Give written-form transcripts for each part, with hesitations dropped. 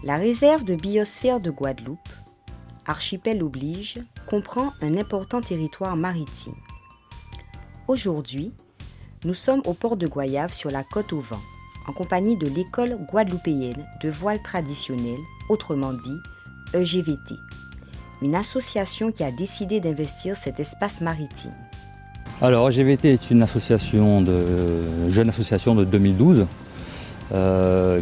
La réserve de biosphère de Guadeloupe, archipel oblige, comprend un important territoire maritime. Aujourd'hui, nous sommes au port de Goyave sur la côte au vent, en compagnie de l'école guadeloupéenne de voile traditionnel, autrement dit EGVT, une association qui a décidé d'investir cet espace maritime. Alors EGVT est une jeune association de 2012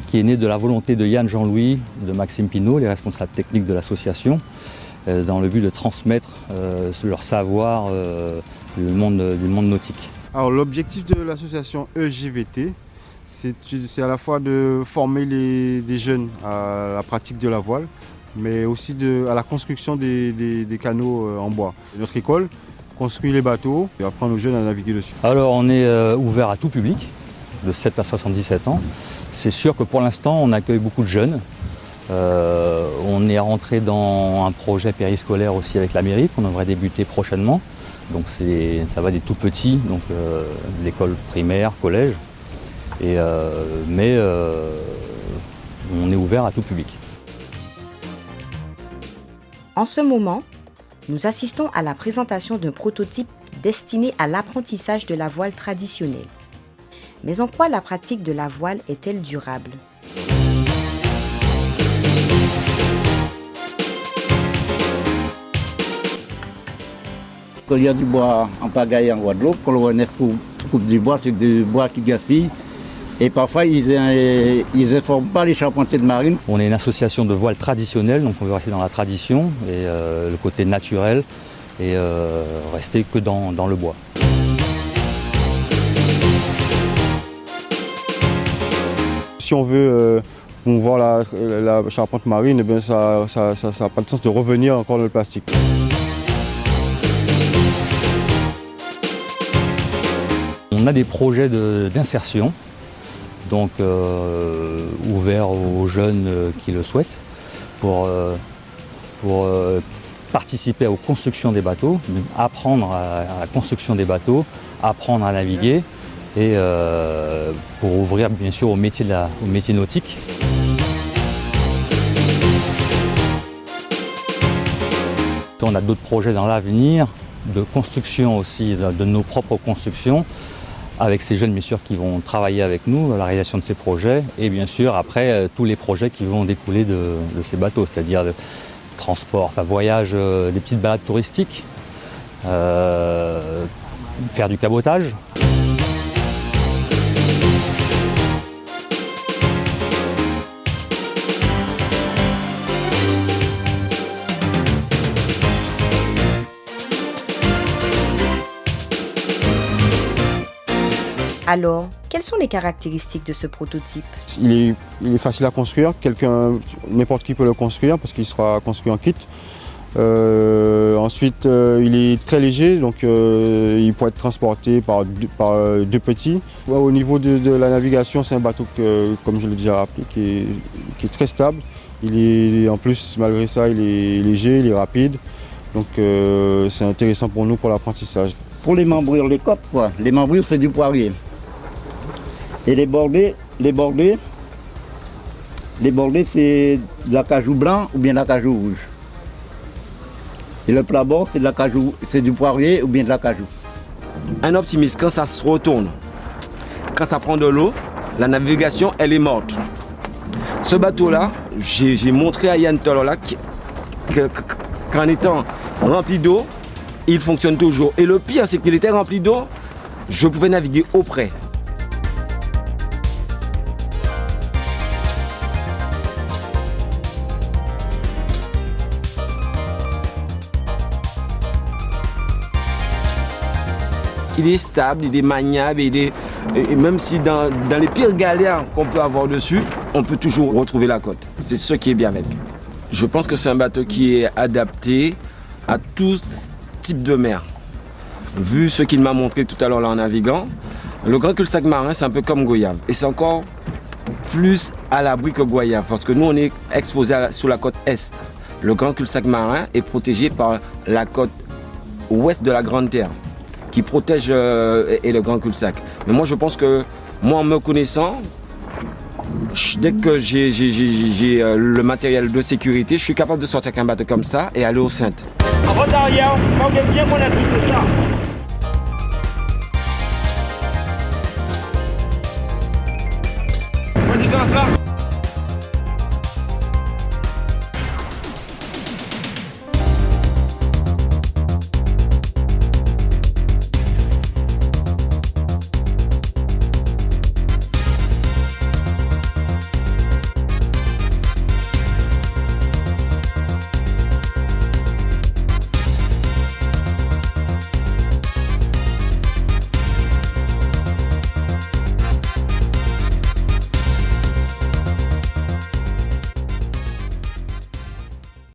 qui est née de la volonté de Yann Jean-Louis, de Maxime Pinault, les responsables techniques de l'association, dans le but de transmettre leur savoir du monde nautique. Alors l'objectif de l'association EGVT, c'est à la fois de former des jeunes à la pratique de la voile, mais aussi à la construction des canaux en bois. Notre école construit les bateaux et apprend aux jeunes à naviguer dessus. Alors on est ouvert à tout public, de 7 à 77 ans. C'est sûr que pour l'instant on accueille beaucoup de jeunes. On est rentré dans un projet périscolaire aussi avec la mairie qu'on devrait débuter prochainement. Donc ça va des tout petits, donc l'école primaire, collège. Mais on est ouvert à tout public. En ce moment, nous assistons à la présentation d'un prototype destiné à l'apprentissage de la voile traditionnelle. Mais en quoi la pratique de la voile est-elle durable ? Quand il y a du bois en pagaille en Guadeloupe, quand on coupe du bois, c'est du bois qui gaspille. Et parfois, ils n'informent pas les charpentiers de marine. On est une association de voile traditionnelle, donc on veut rester dans la tradition et le côté naturel et rester que dans le bois. Si on veut promouvoir la charpente marine, eh bien ça n'a pas de sens de revenir encore dans le plastique. On a des projets d'insertion, donc ouverts aux jeunes qui le souhaitent, pour participer aux constructions des bateaux, apprendre à la construction des bateaux, apprendre à naviguer et pour ouvrir bien sûr au métier nautique. On a d'autres projets dans l'avenir de construction aussi, de nos propres constructions, avec ces jeunes bien sûr qui vont travailler avec nous à la réalisation de ces projets et bien sûr après tous les projets qui vont découler de ces bateaux, c'est-à-dire le transport, voyage, des petites balades touristiques, faire du cabotage. Alors, quelles sont les caractéristiques de ce prototype ? Il est facile à construire, n'importe qui peut le construire parce qu'il sera construit en kit. Ensuite, il est très léger, donc il peut être transporté par deux petits. Au niveau de la navigation, c'est un bateau, comme je l'ai déjà rappelé, qui est très stable. En plus, malgré ça, il est léger, il est rapide. Donc c'est intéressant pour nous pour l'apprentissage. Pour les membrures, les coques, les membrures, c'est du poirier. Et les bordées, c'est de l'acajou blanc ou bien de l'acajou rouge. Et le plat-bord, c'est du poirier ou bien de l'acajou. Un optimiste, quand ça se retourne, quand ça prend de l'eau, la navigation, elle est morte. Ce bateau-là, j'ai montré à Yann Tolola qu'en étant rempli d'eau, il fonctionne toujours. Et le pire, c'est qu'il était rempli d'eau, je pouvais naviguer auprès. Il est stable, il est maniable, et même si dans les pires galères qu'on peut avoir dessus, on peut toujours retrouver la côte. C'est ce qui est bien avec. Je pense que c'est un bateau qui est adapté à tout type de mer. Vu ce qu'il m'a montré tout à l'heure là en naviguant, le grand cul-de-sac marin, c'est un peu comme Goyave. Et c'est encore plus à l'abri que Goyave, parce que nous, on est exposé sous la côte est. Le grand cul-de-sac marin est protégé par la côte ouest de la Grande Terre, qui protège et le grand cul-de-sac. Mais moi, je pense que, moi, en me connaissant, Dès que j'ai le matériel de sécurité, je suis capable de sortir avec un bateau comme ça et aller au Saintes. En route arrière, quand on est bien, on a tout ça.